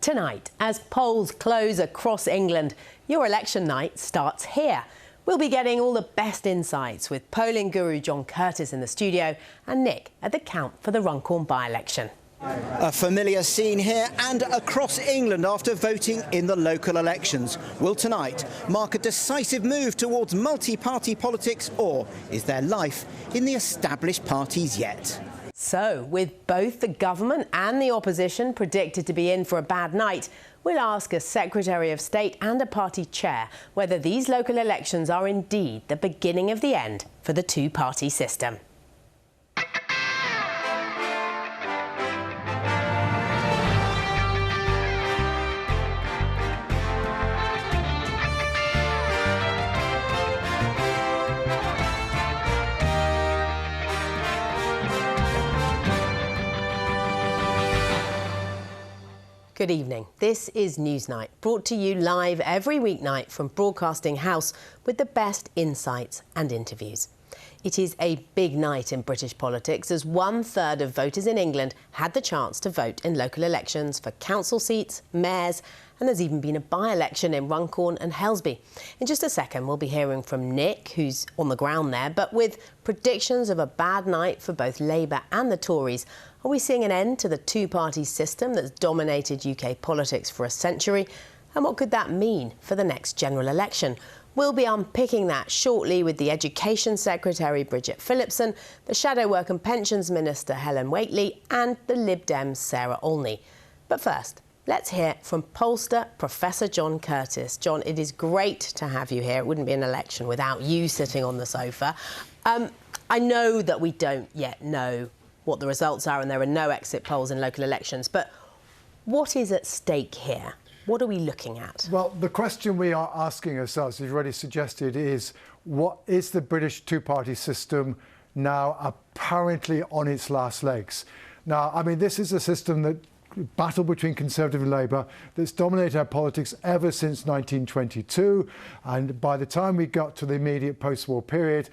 Tonight, as polls close across England, your election night starts here. We'll be getting all the best insights with polling guru John Curtis in the studio and Nick at the count for the Runcorn by-election. A familiar scene here and across England after voting in the local elections. Will tonight mark a decisive move towards multi-party politics, or is there life in the established parties yet? So, with both the government and the opposition predicted to be in for a bad night, we'll ask a Secretary of State and a party chair whether these local elections are indeed the beginning of the end for the two-party system. Good evening. This is Newsnight, brought to you live every weeknight from Broadcasting House with the best insights and interviews. It is a big night in British politics as 1/3 of voters in England had the chance to vote in local elections for council seats, mayors, and there's even been a by-election in Runcorn and Helsby. In just a second, we'll be hearing from Nick, who's on the ground there, but with predictions of a bad night for both Labour and the Tories, are we seeing an end to the two-party system that's dominated UK politics for a century? And what could that mean for the next general election? We'll be unpicking that shortly with the Education Secretary Bridget Phillipson, the Shadow Work and Pensions Minister Helen Whately and the Lib Dem Sarah Olney. But first, let's hear from pollster Professor John Curtis. John, it is great to have you here. It wouldn't be an election without you sitting on the sofa. I know that we don't yet know what the results are and there are no exit polls in local elections, but what is at stake here? What are we looking at? Well, the question we are asking ourselves, as you've already suggested, is what is the British two-party system now apparently on its last legs? Now, I mean, this is a system that battle between Conservative and Labour that's dominated our politics ever since 1922, and by the time we got to the immediate post-war period,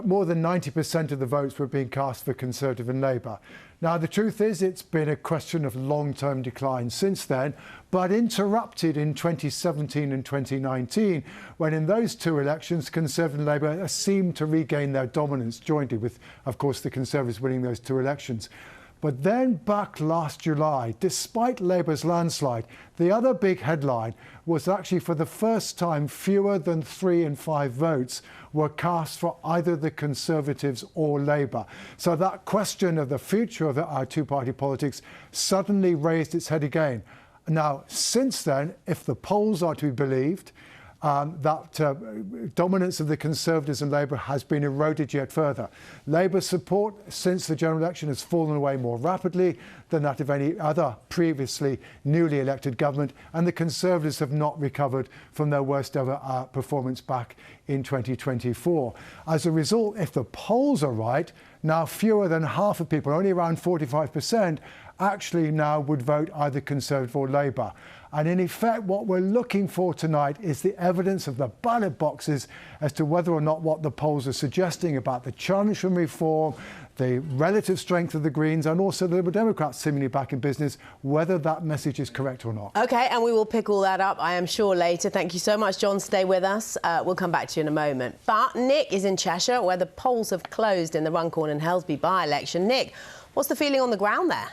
more than 90% of the votes were being cast for Conservative and Labour. Now, the truth is it's been a question of long-term decline since then, but interrupted in 2017 and 2019, when in those two elections, Conservative and Labour seemed to regain their dominance jointly, with, of course, the Conservatives winning those two elections. But then back last July, despite Labour's landslide, the other big headline was actually for the first time fewer than 3 in 5 votes were cast for either the Conservatives or Labour. So that question of the future of our two-party politics suddenly raised its head again. Now, since then, if the polls are to be believed, that dominance of the Conservatives and Labour has been eroded yet further. Labour's support since the general election has fallen away more rapidly than that of any other previously newly elected government, and the Conservatives have not recovered from their worst ever performance back in 2024. As a result, if the polls are right, now fewer than half of people, only around 45%, actually now would vote either Conservative or Labour. And in effect, what we're looking for tonight is the evidence of the ballot boxes as to whether or not what the polls are suggesting about the challenge from reform, the relative strength of the Greens, and also the Liberal Democrats seemingly back in business, whether that message is correct or not. OK, and we will pick all that up, I am sure, later. Thank you so much, John. Stay with us. We'll come back to you in a moment. But Nick is in Cheshire, where the polls have closed in the Runcorn and Helsby by-election. Nick, what's the feeling on the ground there?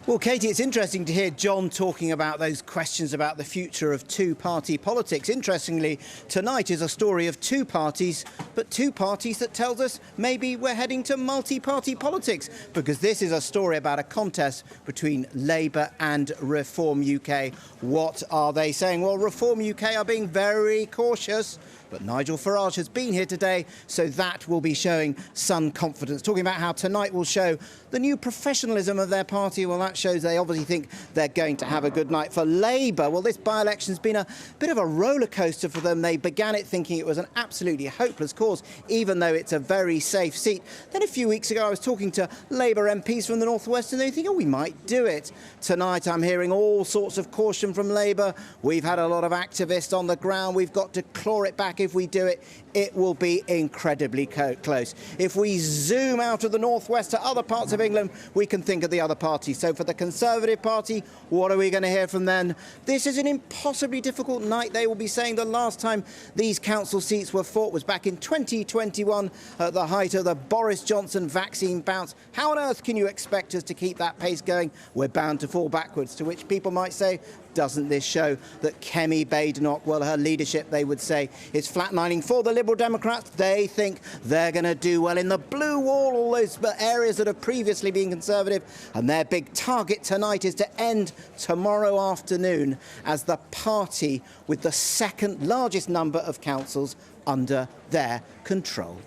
Well, Katie, it's interesting to hear John talking about those questions about the future of two-party politics. Interestingly, tonight is a story of two parties, but two parties that tells us maybe we're heading to multi-party politics, because this is a story about a contest between Labour and Reform UK. What are they saying? Well, Reform UK are being very cautious, but Nigel Farage has been here today, so that will be showing some confidence. Talking about how tonight will show the new professionalism of their party. Well, that shows they obviously think they're going to have a good night. For Labour, well, this by-election's been a bit of a roller coaster for them. They began it thinking it was an absolutely hopeless cause, even though it's a very safe seat. Then a few weeks ago, I was talking to Labour MPs from the North West, and they think, oh, we might do it. Tonight, I'm hearing all sorts of caution from Labour. We've had a lot of activists on the ground. We've got to claw it back if we do it. it will be incredibly close. If we zoom out of the northwest to other parts of England, we can think of the other parties. So for the Conservative Party, what are we going to hear from them? This is an impossibly difficult night. They will be saying the last time these council seats were fought was back in 2021 at the height of the Boris Johnson vaccine bounce. How on earth can you expect us to keep that pace going? We're bound to fall backwards, to which people might say, doesn't this show that Kemi Badenoch, well, her leadership, they would say, is flatlining for the Liberal Democrats? They think they're going to do well in the blue wall, all those areas that have previously been Conservative. And their big target tonight is to end tomorrow afternoon as the party with the second largest number of councils under their control.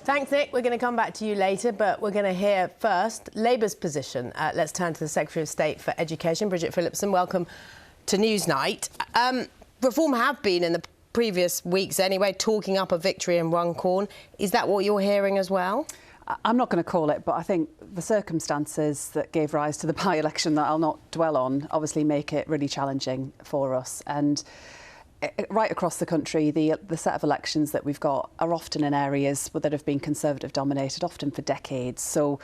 Thanks, Nick. We're going to come back to you later, but we're going to hear first Labour's position. Let's turn to the Secretary of State for Education, Bridget Phillipson. Welcome to Newsnight. Reform have been, in the previous weeks anyway, talking up a victory in Runcorn. Is that what you're hearing as well? I'm not going to call it, but I think the circumstances that gave rise to the by-election that I'll not dwell on obviously make it really challenging for us. And right across the country, the set of elections that we've got are often in areas that have been Conservative dominated, often for decades. So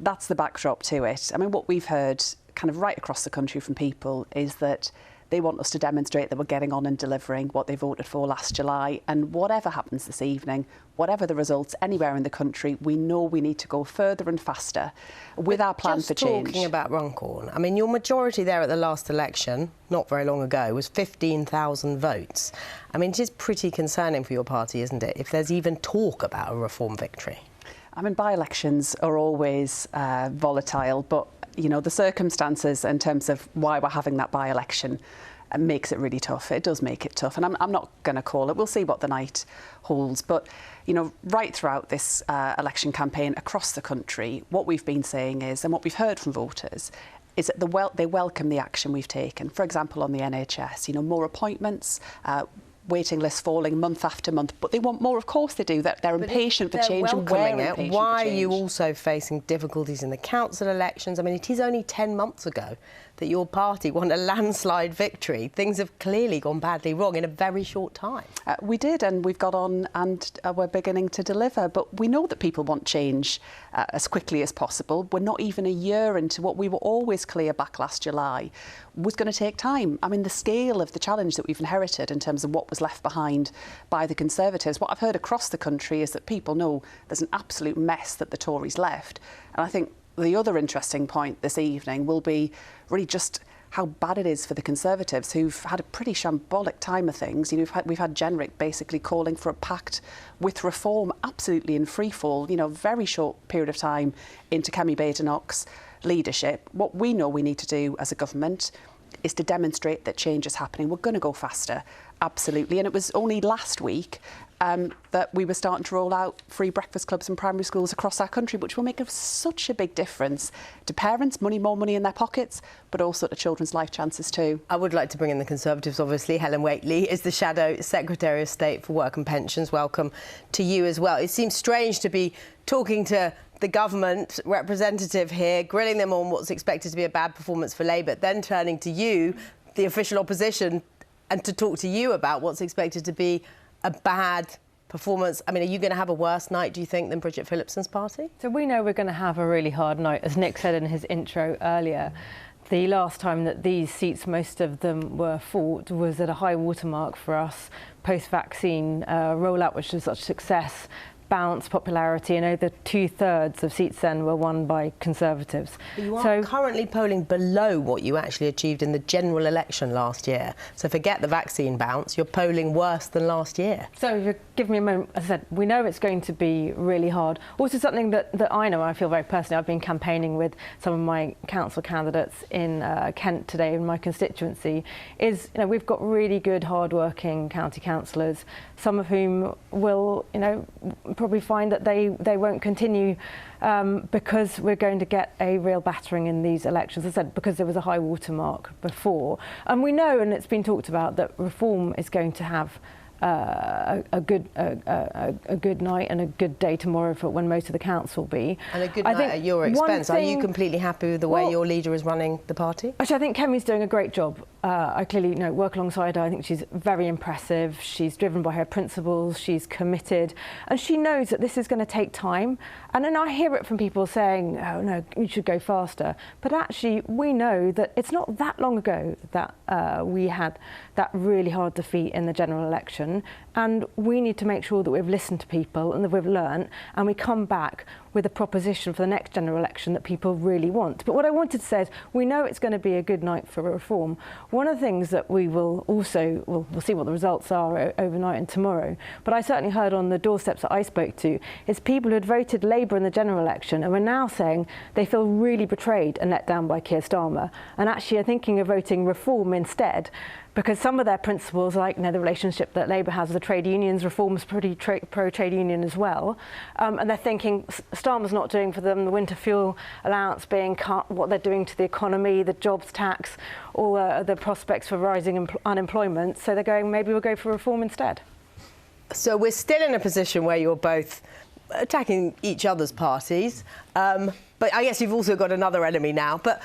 that's the backdrop to it. I mean, what we've heard kind of right across the country from people is that they want us to demonstrate that we're getting on and delivering what they voted for last July. And whatever happens this evening, whatever the results anywhere in the country, we know we need to go further and faster with our plan for change. Talking about Runcorn, I mean, your majority there at the last election, not very long ago, was 15,000 votes. I mean, it is pretty concerning for your party, isn't it, if there's even talk about a Reform victory? I mean, by-elections are always volatile, but you know, the circumstances in terms of why we're having that by-election makes it really tough. It does make it tough, and I'm not going to call it. We'll see what the night holds. But, you know, right throughout this election campaign across the country, what we've been saying is, and what we've heard from voters, is that they welcome the action we've taken. For example, on the NHS, you know, more appointments, waiting lists falling month after month, but they want more. Of course they do. They're impatient for change, and we're impatient for change. Why are you also facing difficulties in the council elections? I mean, it is only 10 months ago that your party won a landslide victory. Things have clearly gone badly wrong in a very short time. We did, and we've got on and we're beginning to deliver. But we know that people want change as quickly as possible. We're not even a year into what we were always clear back last July was going to take time. I mean, the scale of the challenge that we've inherited in terms of what was left behind by the Conservatives, what I've heard across the country is that people know there's an absolute mess that the Tories left. And I think the other interesting point this evening will be really just how bad it is for the Conservatives, who've had a pretty shambolic time of things. You know, we've had Jenrick basically calling for a pact with Reform, absolutely in free fall, you know, very short period of time into Kemi Badenoch's leadership. What we know we need to do as a government is to demonstrate that change is happening. We're going to go faster, absolutely. And it was only last week that we were starting to roll out free breakfast clubs in primary schools across our country, which will make such a big difference to parents, more money in their pockets, but also to children's life chances too. I would like to bring in the Conservatives, obviously. Helen Whately is the Shadow Secretary of State for Work and Pensions. Welcome to you as well. It seems strange to be talking to the government representative here, grilling them on what's expected to be a bad performance for Labour, then turning to you, the official opposition, and to talk to you about what's expected to be a bad performance. I mean, are you going to have a worse night, do you think, than Bridget Phillipson's party? So we know we're going to have a really hard night, as Nick said in his intro earlier. The last time that these seats, most of them were fought, was at a high watermark for us, post-vaccine rollout, which was such a success, bounce popularity, and over 2/3 of seats then were won by Conservatives. But you are currently polling below what you actually achieved in the general election last year. So forget the vaccine bounce, you're polling worse than last year. So if you give me a moment, as I said, we know it's going to be really hard. Also something that I know, I feel very personally, I've been campaigning with some of my council candidates in Kent today in my constituency, is, you know, we've got really good, hard-working county councillors, some of whom will, you know, probably find that they won't continue because we're going to get a real battering in these elections. As I said, because there was a high watermark before. And we know, and it's been talked about, that Reform is going to have a good night and a good day tomorrow for when most of the council will be. And a good night at your expense. Are you completely happy with the way your leader is running the party? Actually, I think Kemi's doing a great job. I clearly work alongside her. I think she's very impressive. She's driven by her principles. She's committed, and she knows that this is going to take time. And then I hear it from people saying, "Oh no, you should go faster." But actually, we know that it's not that long ago that we had that really hard defeat in the general election, and we need to make sure that we've listened to people and that we've learnt, and we come back with a proposition for the next general election that people really want. But what I wanted to say is, we know it's going to be a good night for reform. One of the things that we will also, we'll see what the results are overnight and tomorrow, but I certainly heard on the doorsteps that I spoke to, is people who had voted Labour in the general election and were now saying they feel really betrayed and let down by Keir Starmer, and actually are thinking of voting reform instead, because some of their principles, like the relationship that Labour has with the trade unions, reform's pretty pro-trade union as well, and they're thinking Starmer's not doing for them, the winter fuel allowance being cut, what they're doing to the economy, the jobs tax, all the prospects for rising unemployment, so they're going, maybe we'll go for reform instead. So we're still in a position where you're both attacking each other's parties, but I guess you've also got another enemy now. But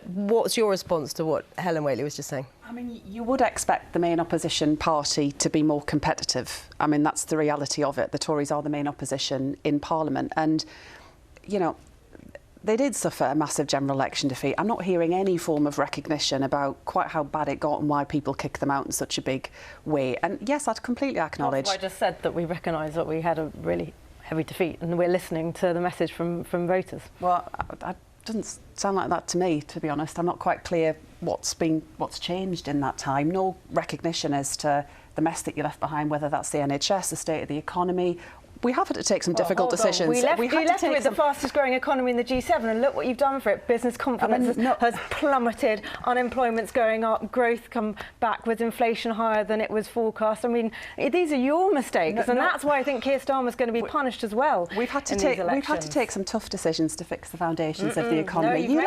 what's your response to what Helen Whately was just saying? I mean, you would expect the main opposition party to be more competitive. I mean, that's the reality of it. The Tories are the main opposition in Parliament, and they did suffer a massive general election defeat. I'm not hearing any form of recognition about quite how bad it got and why people kicked them out in such a big way. And yes, I'd completely acknowledge. That's why I just said that we recognise that we had a really heavy defeat, and we're listening to the message from voters. Well, it doesn't sound like that to me, to be honest. I'm not quite clear what's changed in that time. No recognition as to the mess that you left behind, whether that's the NHS, the state of the economy. We have had to take some difficult decisions. We left with the fastest growing economy in the G7, and look what you've done for it. Business confidence has plummeted, unemployment's going up, growth come back with inflation higher than it was forecast. I mean, these are your mistakes, and that's why I think Keir Starmer's going to be punished as well. We've had to take some tough decisions to fix the foundations of the economy. No, you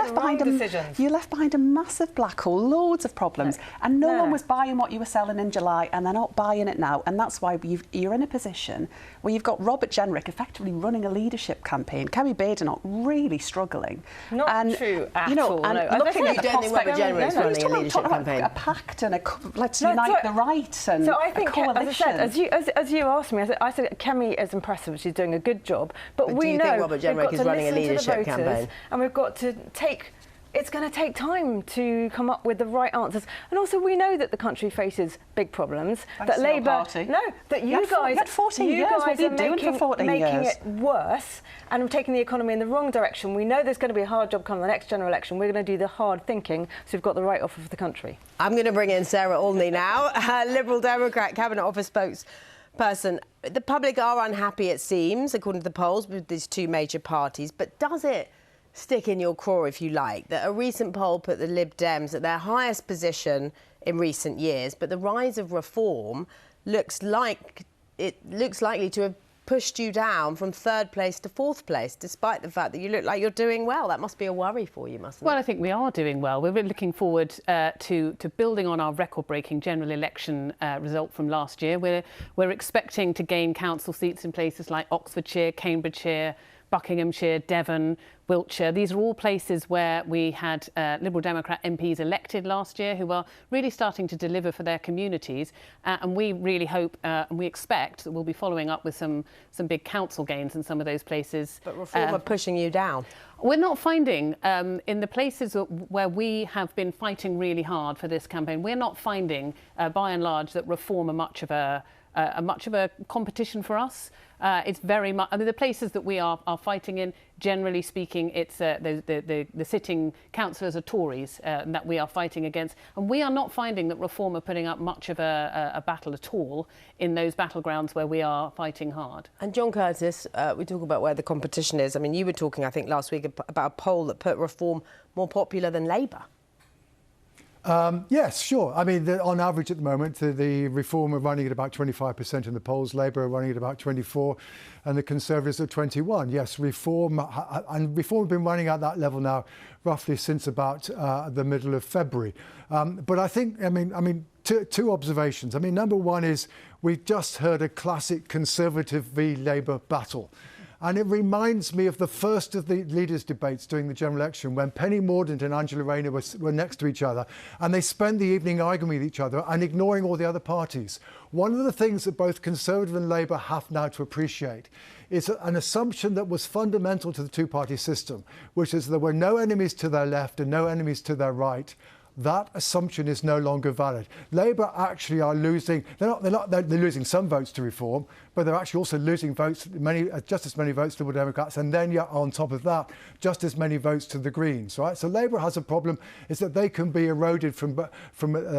left behind a massive black hole, loads of problems, and no one was buying what you were selling in July, and they're not buying it now, and that's why you're in a position where you've got Robert Jenrick effectively running a leadership campaign, Kemi Badenoch really struggling. Not true at all. And no. looking at the Robert Jenrick's running a leadership campaign. A pact and let's unite the right and so I think, a coalition. As I said, as you asked me, I said Kemi is impressive. She's doing a good job. But we know Robert Jenrick is running a leadership campaign, and we've got to take. It's going to take time to come up with the right answers, and also we know that the country faces big problems. That Labour, that you guys are making it worse and taking the economy in the wrong direction. We know there's going to be a hard job coming the next general election. We're going to do the hard thinking, so we've got the right offer for the country. I'm going to bring in Sarah Olney now, Liberal Democrat Cabinet Office spokesperson. The public are unhappy, it seems, according to the polls, with these two major parties. But does it stick in your craw, if you like, that a recent poll put the Lib Dems at their highest position in recent years, but the rise of reform looks likely to have pushed you down from third place to fourth place, despite the fact that you look like you're doing well? That must be a worry for you, mustn't it? Well, I think we are doing well. We're really looking forward to building on our record-breaking general election result from last year. We're expecting to gain council seats in places like Oxfordshire, Cambridgeshire, Buckinghamshire, Devon, Wiltshire. These are all places where we had Liberal Democrat MPs elected last year who are really starting to deliver for their communities. And we really hope and we expect that we'll be following up with some big council gains in some of those places. But reform are pushing you down. We're not finding, in the places where we have been fighting really hard for this campaign, we're not finding, by and large, that reform are much of a competition for us. It's very much, I mean, the places that we are fighting in, generally speaking, it's the sitting councillors are Tories that we are fighting against. And we are not finding that Reform are putting up much of a battle at all in those battlegrounds where we are fighting hard. And John Curtis, we talk about where the competition is. I mean, you were talking, I think, last week about a poll that put Reform more popular than Labour. Yes, sure. I mean, on average at the moment, the Reform are running at about 25% in the polls, Labour are running at about 24%, and the Conservatives are 21%. Yes, Reform have been running at that level now roughly since about the middle of February. But I think, I mean, two observations. I mean, number one is we've just heard a classic Conservative v Labour battle. And it reminds me of the first of the leaders' debates during the general election when Penny Mordaunt and Angela Rayner were next to each other, and they spent the evening arguing with each other and ignoring all the other parties. One of the things that both Conservative and Labour have now to appreciate is an assumption that was fundamental to the two-party system, which is there were no enemies to their left and no enemies to their right. That assumption is no longer valid. Labour actually are losing. They're losing some votes to reform, but they're actually also losing votes, just as many votes to the Democrats, and then on top of that, just as many votes to the Greens. Right. So Labour has a problem: is that they can be eroded from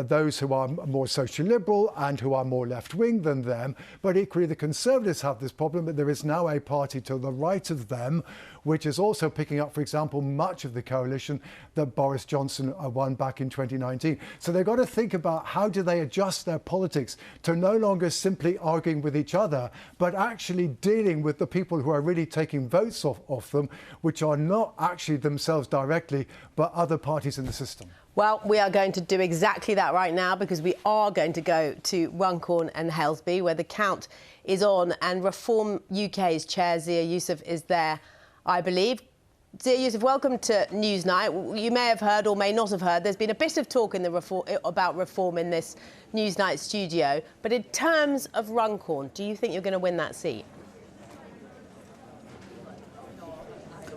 those who are more social liberal and who are more left wing than them. But equally, the Conservatives have this problem that there is now a party to the right of them, which is also picking up, for example, much of the coalition that Boris Johnson won back in 2019. So they've got to think about how do they adjust their politics to no longer simply arguing with each other, but actually dealing with the people who are really taking votes off them, which are not actually themselves directly, but other parties in the system. Well, we are going to do exactly that right now, because we are going to go to Runcorn and Helsby, where the count is on, and Reform UK's chair, Zia Youssef, is there, I believe. Zia Youssef, welcome to Newsnight. You may have heard or may not have heard, there's been a bit of talk in about reform in this Newsnight studio. But in terms of Runcorn, do you think you're going to win that seat?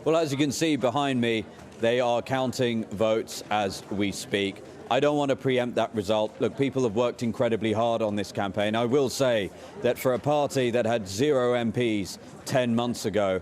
Well, as you can see behind me, they are counting votes as we speak. I don't want to preempt that result. Look, people have worked incredibly hard on this campaign. I will say that for a party that had 0 MPs 10 months ago,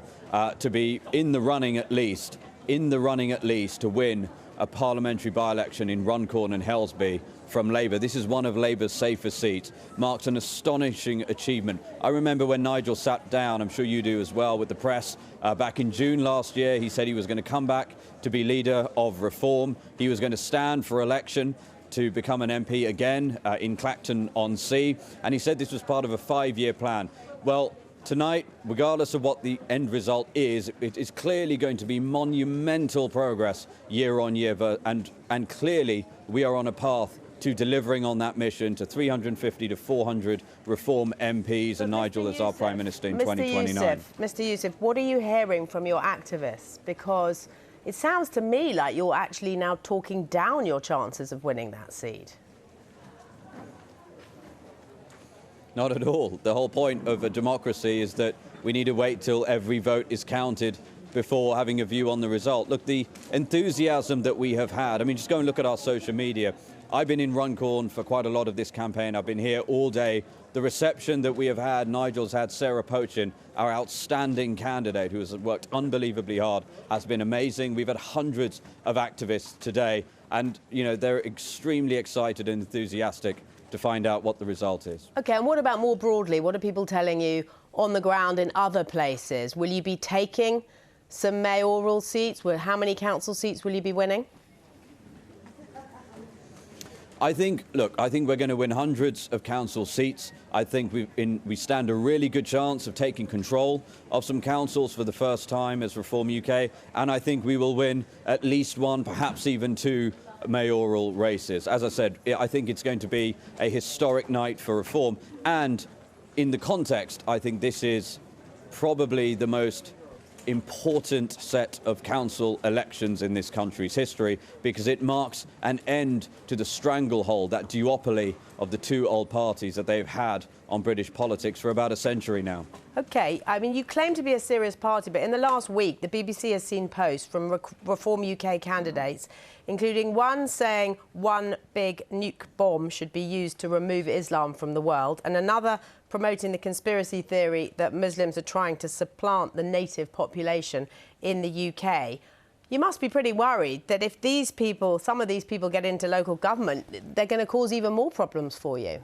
to be in the running at least to win a parliamentary by-election in Runcorn and Helsby from Labour. This is one of Labour's safest seats, marks an astonishing achievement. I remember when Nigel sat down, I'm sure you do as well, with the press back in June last year. He said he was going to come back to be leader of Reform. He was going to stand for election to become an MP again in Clacton-on-Sea, and he said this was part of a 5-year plan. Well, tonight, regardless of what the end result is, it is clearly going to be monumental progress year on year, and clearly we are on a path to delivering on that mission to 350 to 400 Reform MPs and Nigel as our Prime Minister in 2029. Mr. Youssef, what are you hearing from your activists? Because it sounds to me like you're actually now talking down your chances of winning that seat. Not at all. The whole point of a democracy is that we need to wait till every vote is counted before having a view on the result. Look, the enthusiasm that we have had, I mean, just go and look at our social media. I've been in Runcorn for quite a lot of this campaign. I've been here all day. The reception that we have had, Nigel's had Sarah Pochin, our outstanding candidate who has worked unbelievably hard, has been amazing. We've had hundreds of activists today, and, you know, they're extremely excited and enthusiastic to find out what the result is. OK, and what about more broadly? What are people telling you on the ground in other places? Will you be taking some mayoral seats? How many council seats will you be winning? I think we're going to win hundreds of council seats. I think we stand a really good chance of taking control of some councils for the first time as Reform UK, and I think we will win at least one, perhaps even two mayoral races. As I said, I think it's going to be a historic night for Reform, and in the context, I think this is probably the most important set of council elections in this country's history, because it marks an end to the stranglehold, that duopoly of the two old parties that they've had on British politics for about a century now. OK, I mean, you claim to be a serious party, but in the last week, the BBC has seen posts from Reform UK candidates, including one saying one big nuke bomb should be used to remove Islam from the world, and another promoting the conspiracy theory that Muslims are trying to supplant the native population in the UK. You must be pretty worried that if some of these people get into local government, they're going to cause even more problems for you.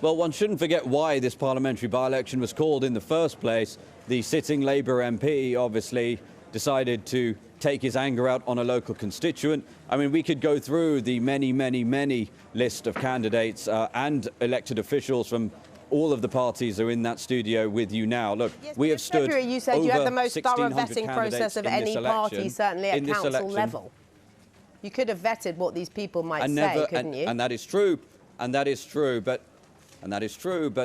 Well, one shouldn't forget why this parliamentary by-election was called in the first place. The sitting Labour MP obviously decided to take his anger out on a local constituent. I mean, we could go through the many list of candidates and elected officials from all of the parties are in that studio with you now. Look, yes, we have stood February, you said you had the most thorough vetting process of any party, certainly at council level. You could have vetted what these people might say, couldn't you? And that is true. And that is true. But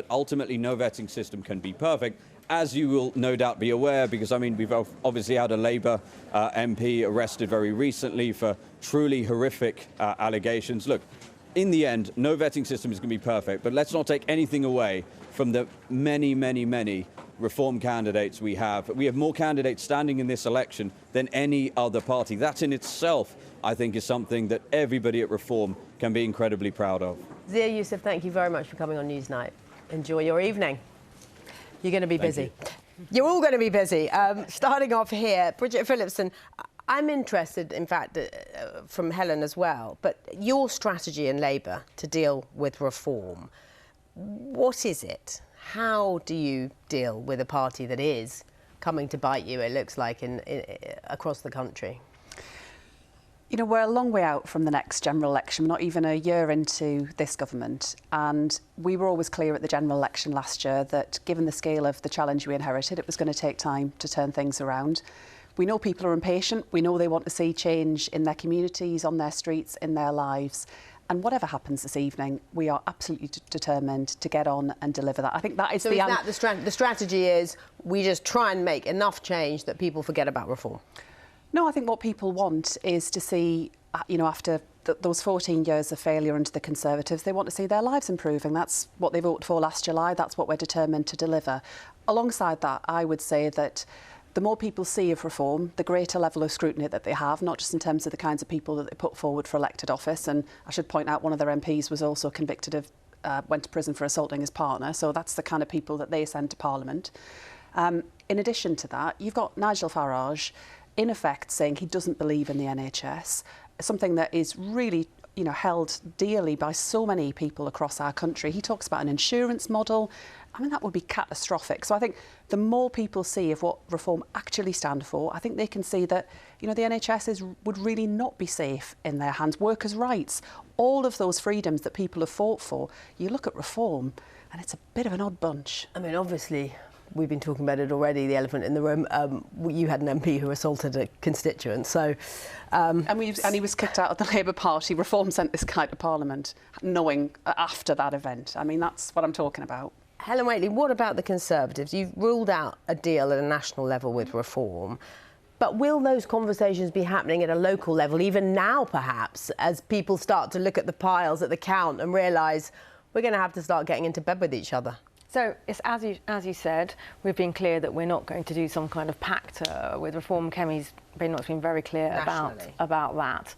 ultimately, no vetting system can be perfect, as you will no doubt be aware, because, I mean, we've obviously had a Labour MP arrested very recently for truly horrific allegations. Look, in the end, no vetting system is going to be perfect, but let's not take anything away from the many, many, many reform candidates we have. We have more candidates standing in this election than any other party. That in itself, I think, is something that everybody at Reform can be incredibly proud of. Zia Youssef, thank you very much for coming on Newsnight. Enjoy your evening. You're going to be busy. You're all going to be busy. Starting off here, Bridget Phillipson, I'm interested, in fact, from Helen as well, but your strategy in Labour to deal with reform, what is it? How do you deal with a party that is coming to bite you, it looks like, across the country? You know, we're a long way out from the next general election. We're not even a year into this government. And we were always clear at the general election last year that, given the scale of the challenge we inherited, it was going to take time to turn things around. We know people are impatient. We know they want to see change in their communities, on their streets, in their lives. And whatever happens this evening, we are absolutely determined to get on and deliver that. I think that is so the strategy is we just try and make enough change that people forget about reform? No, I think what people want is to see, you know, after those 14 years of failure under the Conservatives, they want to see their lives improving. That's what they voted for last July. That's what we're determined to deliver. Alongside that, I would say that the more people see of reform, the greater level of scrutiny that they have, not just in terms of the kinds of people that they put forward for elected office. And I should point out one of their MPs was also convicted of, went to prison for assaulting his partner. So that's the kind of people that they send to Parliament. In addition to that, you've got Nigel Farage, in effect saying he doesn't believe in the NHS, something that is really, you know, held dearly by so many people across our country. He talks about an insurance model. I mean, that would be catastrophic. So I think the more people see of what reform actually stand for, I think they can see that, you know, the NHS would really not be safe in their hands. Workers' rights, all of those freedoms that people have fought for. You look at reform and it's a bit of an odd bunch. I mean, obviously, we've been talking about it already, the elephant in the room. You had an MP who assaulted a constituent, so... And he was kicked out of the Labour Party. Reform sent this guy to Parliament, knowing after that event. I mean, that's what I'm talking about. Helen Whately, what about the Conservatives? You've ruled out a deal at a national level with reform, but will those conversations be happening at a local level, even now, perhaps, as people start to look at the piles at the count and realise we're going to have to start getting into bed with each other? So, it's as you said, we've been clear that we're not going to do some kind of pact with reform. Kemi's been very clear about that.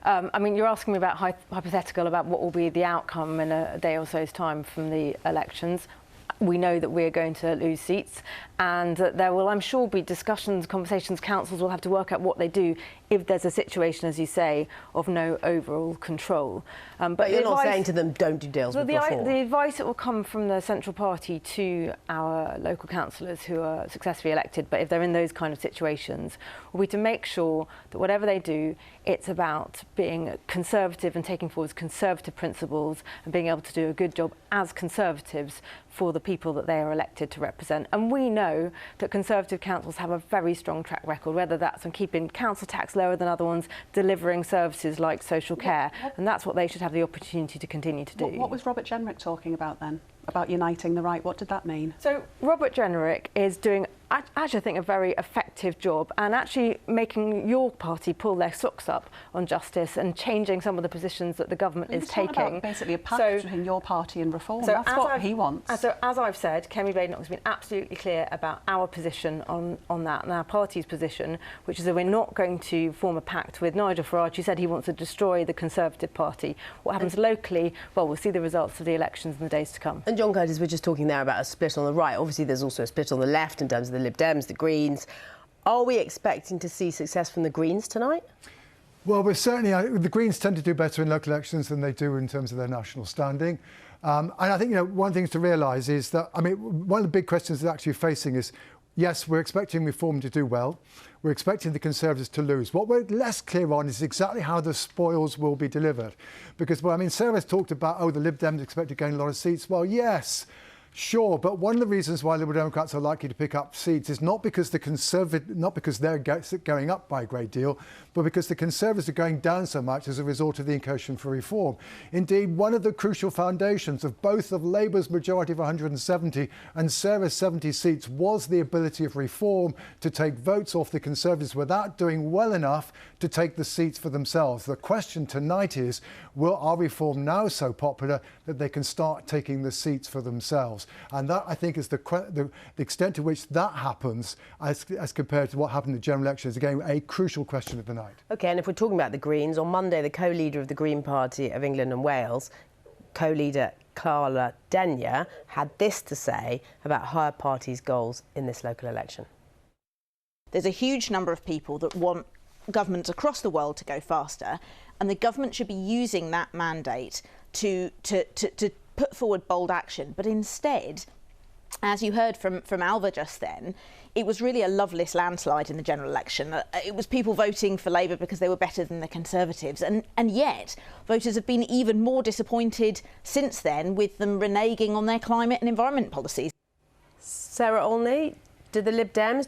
I mean, you're asking me about hypothetical, about what will be the outcome in a day or so's time from the elections. We know that we're going to lose seats, and there will, I'm sure, be discussions, conversations. Councils will have to work out what they do if there's a situation, as you say, of no overall control. But you're not saying to them, don't do deals with reform? The advice that will come from the central party to our local councillors who are successfully elected, but if they're in those kind of situations, will be to make sure that whatever they do, it's about being conservative and taking forward conservative principles and being able to do a good job as Conservatives for the people that they are elected to represent. And we know that Conservative councils have a very strong track record, whether that's on keeping council tax lower than other ones, delivering services like social care, and that's what they should have the opportunity to continue to do. What was Robert Jenrick talking about then? About uniting the right? What did that mean? So Robert Jenrick is doing, actually, I think, a very effective job, and actually making your party pull their socks up on justice and changing some of the positions that the government is taking. About basically a pact between your party and reform. So that's what he wants. So as I've said, Kemi Badenoch has been absolutely clear about our position on that, and our party's position, which is that we're not going to form a pact with Nigel Farage, who said he wants to destroy the Conservative Party. What happens locally, well, we'll see the results of the elections in the days to come. And John Curtis, we're just talking there about a split on the right. Obviously, there's also a split on the left in terms of the Lib Dems, the Greens. Are we expecting to see success from the Greens tonight? Well, we're certainly... the Greens tend to do better in local elections than they do in terms of their national standing. And I think, you know, one thing to realise is that, I mean, one of the big questions they're actually facing is, yes, we're expecting reform to do well. We're expecting the Conservatives to lose. What we're less clear on is exactly how the spoils will be delivered. Because, well, I mean, Sarah's talked about, oh, the Lib Dems expect to gain a lot of seats. Well, yes, Sure, but one of the reasons why Liberal Democrats are likely to pick up seats is not because they're going up by a great deal, but because the Conservatives are going down so much as a result of the incursion for reform. Indeed, one of the crucial foundations of both of Labour's majority of 170 and Sarah's 70 seats was the ability of reform to take votes off the Conservatives without doing well enough to take the seats for themselves. The question tonight is, are reform now so popular that they can start taking the seats for themselves? And that, I think, is the extent to which that happens as compared to what happened in the general election is, again, a crucial question of the night. OK, and if we're talking about the Greens, on Monday, the co-leader of the Green Party of England and Wales, co-leader Carla Denyer, had this to say about her party's goals in this local election. There's a huge number of people that want governments across the world to go faster, and the government should be using that mandate to put forward bold action. But instead, as you heard from Alva just then, it was really a loveless landslide in the general election. It was people voting for Labour because they were better than the Conservatives. And yet, voters have been even more disappointed since then, with them reneging on their climate and environment policies. Sarah Olney, do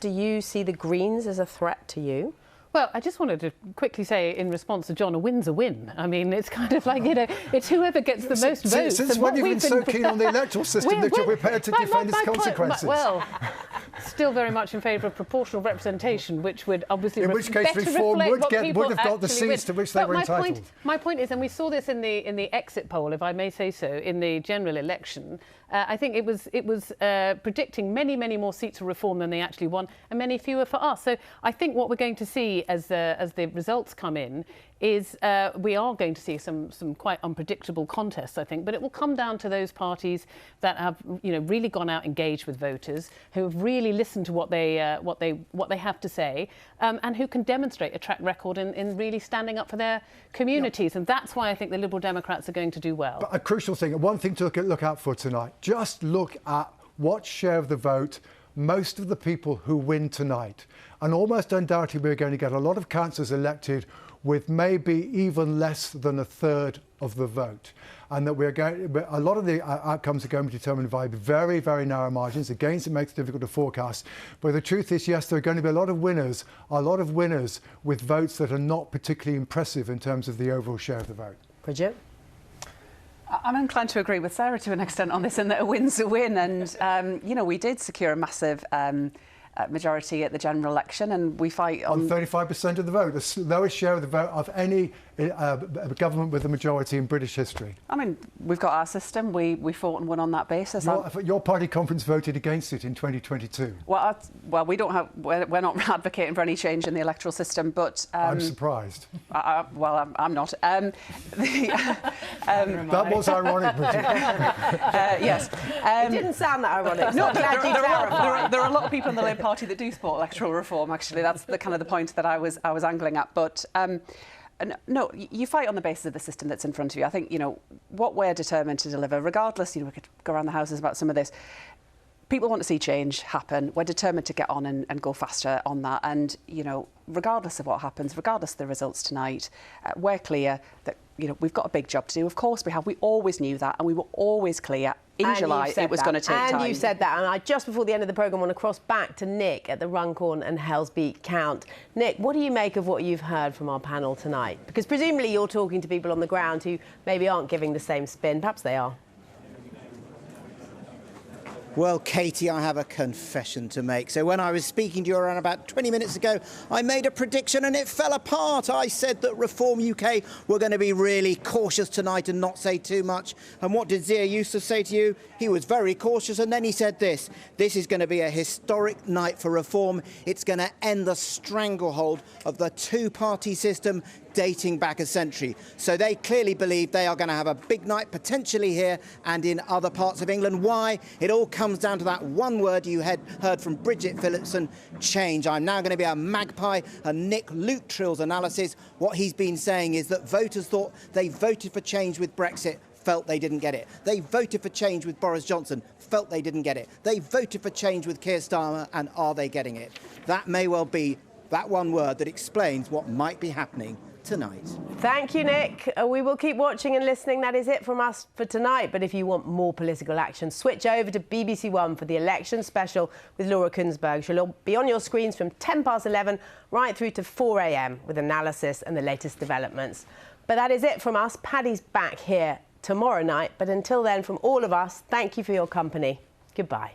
you see the Greens as a threat to you? Well, I just wanted to quickly say, in response to John, a win's a win. I mean, it's kind of like, it's whoever gets the most votes. Since when you've been so keen on the electoral system that you're prepared to defend its consequences? Well, still very much in favour of proportional representation, which would obviously in which case reform would have got the seats to which they were entitled. My point is, and we saw this in the exit poll, if I may say so, in the general election. I think it was predicting many more seats for reform than they actually won, and many fewer for us. So I think what we're going to see as the results come in is we are going to see some quite unpredictable contests, I think, but it will come down to those parties that have really gone out engaged with voters, who have really listened to what they have to say, and who can demonstrate a track record in really standing up for their communities. And that's why I think the Liberal Democrats are going to do well. But a crucial thing, one thing to look out for tonight, just look at what share of the vote most of the people who win tonight. And almost undoubtedly we're going to get a lot of councillors elected with maybe even less than a third of the vote. And that a lot of the outcomes are going to be determined by very, very narrow margins. Again, it makes it difficult to forecast. But the truth is, yes, there are going to be a lot of winners with votes that are not particularly impressive in terms of the overall share of the vote. Bridget? I'm inclined to agree with Sarah to an extent on this, in that a win's a win. And, we did secure a massive majority at the general election, and we fight on 35% of the vote, the lowest share of the vote of any government with a majority in British history. I mean, we've got our system. We fought and won on that basis. Your party conference voted against it in 2022. Well, we're not advocating for any change in the electoral system, but I'm surprised. I'm not. That was ironic, Bridget. Yes. It didn't sound that ironic. No, there are a lot of people in the Labour Party that do support electoral reform. Actually, that's the kind of the point that I was angling at. But no, you fight on the basis of the system that's in front of you. I think what we're determined to deliver, regardless. We could go around the houses about some of this. People want to see change happen. We're determined to get on and go faster on that. And regardless of what happens, regardless of the results tonight, we're clear that we've got a big job to do. Of course we have. We always knew that, and we were always clear in July it was going to take time. And you said that. And I, just before the end of the programme, want to cross back to Nick at the Runcorn and Hellsby count. Nick, what do you make of what you've heard from our panel tonight? Because presumably you're talking to people on the ground who maybe aren't giving the same spin. Perhaps they are. Well, Katie, I have a confession to make. So when I was speaking to you around about 20 minutes ago, I made a prediction and it fell apart. I said that Reform UK were going to be really cautious tonight and not say too much. And what did Zia Yusuf say to you? He was very cautious, and then he said this is going to be a historic night for Reform. It's going to end the stranglehold of the two-party system dating back a century. So they clearly believe they are going to have a big night, potentially here and in other parts of England. Why? It all comes down to that one word you had heard from Bridget Phillipson, change. I'm now going to be a magpie, and Nick Luttrell's analysis. What he's been saying is that voters thought they voted for change with Brexit, felt they didn't get it. They voted for change with Boris Johnson, felt they didn't get it. They voted for change with Keir Starmer, and are they getting it? That may well be that one word that explains what might be happening tonight. Thank you, Nick. We will keep watching and listening. That is it from us for tonight. But if you want more political action, switch over to BBC One for the election special with Laura Kunsberg. She'll be on your screens from 11:10 right through to 4 a.m. with analysis and the latest developments. But that is it from us. Paddy's back here tomorrow night. But until then, from all of us, thank you for your company. Goodbye.